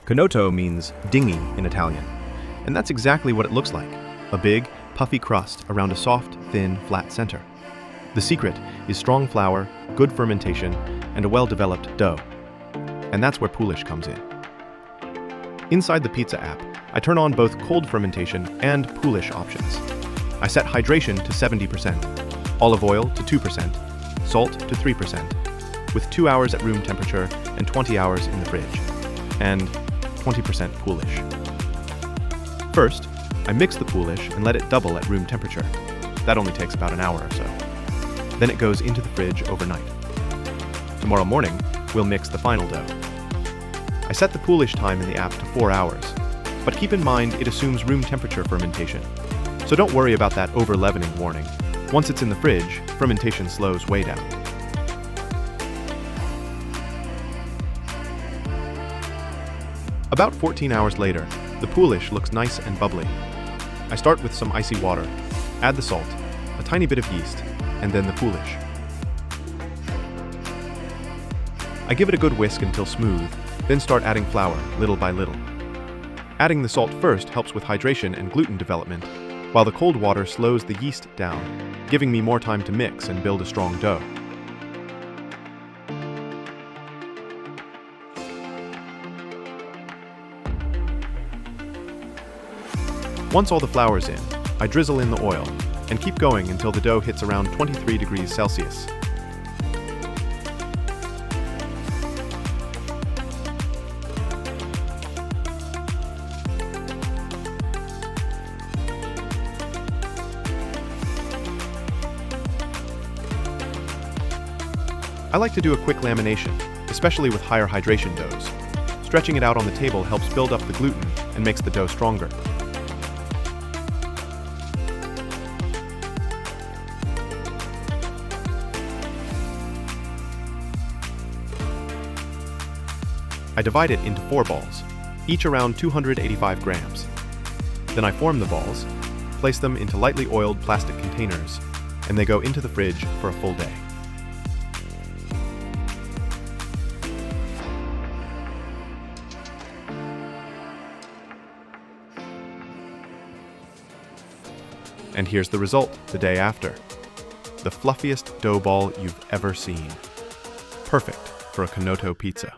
Canotto means dinghy in Italian, and that's exactly what it looks like, a big, puffy crust around a soft, thin, flat center. The secret is strong flour, good fermentation, and a well-developed dough. And that's where Poolish comes in. Inside the pizza app, I turn on both cold fermentation and Poolish options. I set hydration to 70%, olive oil to 2%, salt to 3%, with 2 hours at room temperature and 20 hours in the fridge, and 20% Poolish. First, I mix the Poolish and let it double at room temperature. That only takes about an hour or so. Then it goes into the fridge overnight. Tomorrow morning, we'll mix the final dough. I set the Poolish time in the app to 4 hours, but keep in mind it assumes room temperature fermentation. So don't worry about that over-leavening warning. Once it's in the fridge, fermentation slows way down. About 14 hours later, the Poolish looks nice and bubbly. I start with some icy water, add the salt, a tiny bit of yeast, and then the Poolish. I give it a good whisk until smooth, then start adding flour, little by little. Adding the salt first helps with hydration and gluten development, while the cold water slows the yeast down, giving me more time to mix and build a strong dough. Once all the flour's in, I drizzle in the oil and keep going until the dough hits around 23 degrees Celsius. I like to do a quick lamination, especially with higher hydration doughs. Stretching it out on the table helps build up the gluten and makes the dough stronger. I divide it into 4 balls, each around 285 grams. Then I form the balls, place them into lightly oiled plastic containers, and they go into the fridge for a full day. And here's the result the day after. The fluffiest dough ball you've ever seen. Perfect for a Canotto pizza.